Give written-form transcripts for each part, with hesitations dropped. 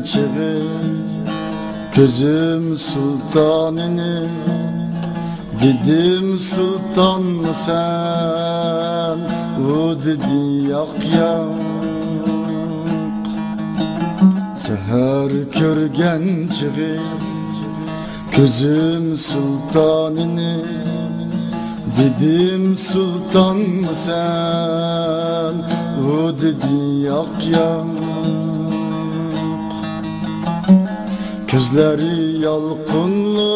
çığı gözüm sultanını. Dedim sultan mı sen, o dedi yak yak. Seher körgen çığı gözüm sultanını. Dedim sultan mı sen, o dedi yak yak. Gözleri yalqınlı,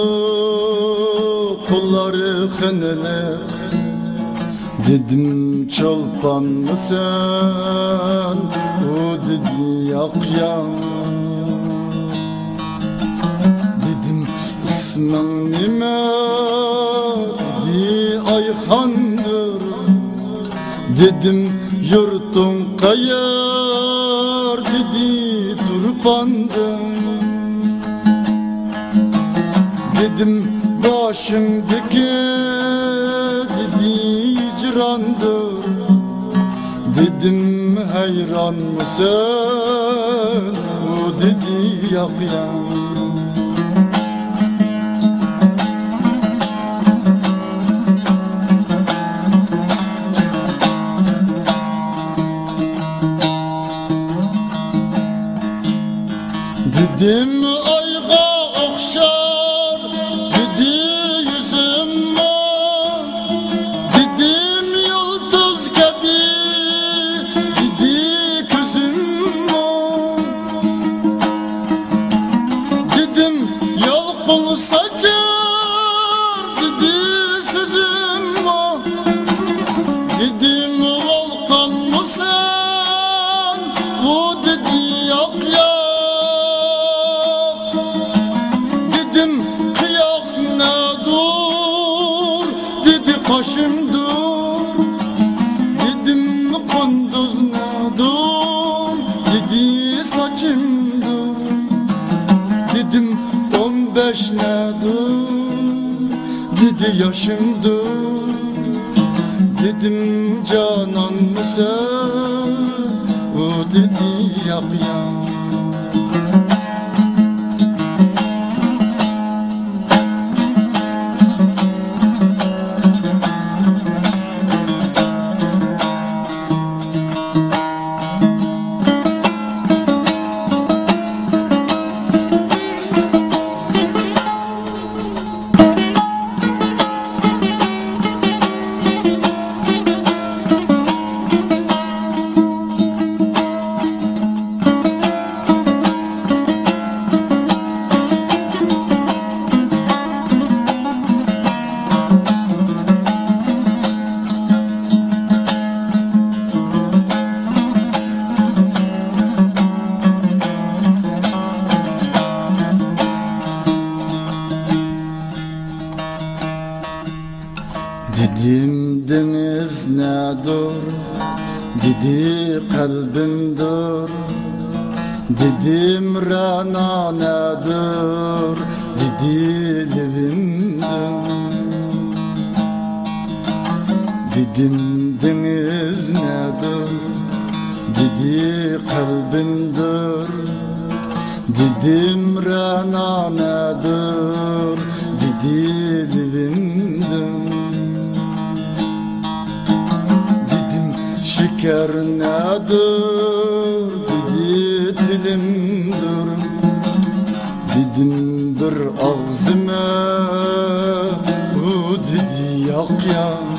kolları hınılı. Dedim çolpan mı sen, o dedi yak yak. Dedim ismin nime, dedi Ayhan'dır. Dedim yurtun kayar, dedi Turpan'dır. Dedim başımdaki, dedi cirandır. Dedim hayran mısın, o dedi yak yak. Dedim ayga okşar, dedi yüzüm var. Dedim yıldız gibi, dedi gözüm var. Dedim yalqın saçar, dedi sözüm var. Dedim volkan mı sen, o dedi yak yak. Başım dur, dedim kunduz ne dur, dedi saçım dur. Dedim 15 ne dur, dedi yaşım dur. Dedim canan mı sen, o dedi yak yak. Dedim deniz nedir, dedi kalbim dur. Dedim rana nedir, dedi livimdir. Dedim deniz nedir, dedi kalbimdir. Dedim rana nedir, dedi livimdir. Şeker nedir, dedi dilimdir. Dedim bir ağzıma, o dedi yak yak.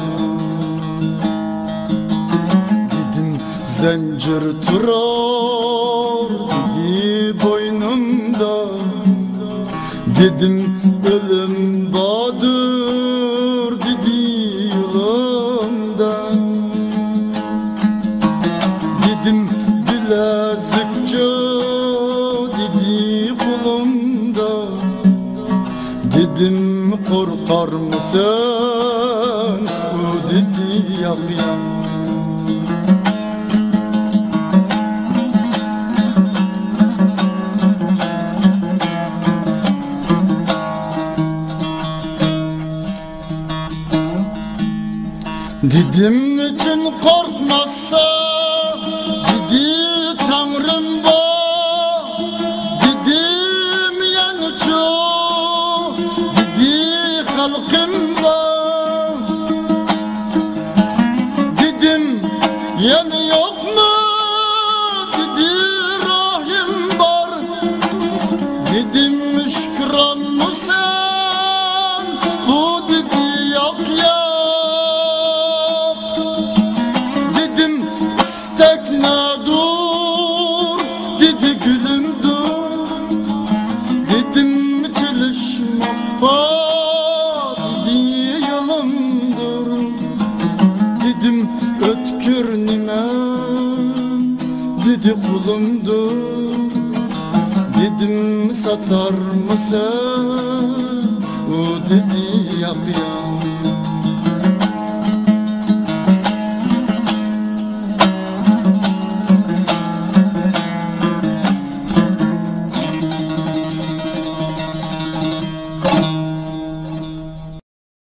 Dedim zincir turar, dedi boynumda. Dedim ölüm badır, dedi yolumda. Dedim bilezikçe, dedi kolumda. Dedim korkar mısın, o dedi yak yak. Dedim niçin korkmazsa, dedi Tanrım var. Yani yok mu dedi rahim var. Dedim müşkran mı sen, bu dedi yak ya. Dedim istek ne dur, dedi gülüm dur. Dedim çalışmak var, dedi yolumdur. Dedim ötkür nime, dedi kulumdur. Dedim satar mısın, o dedi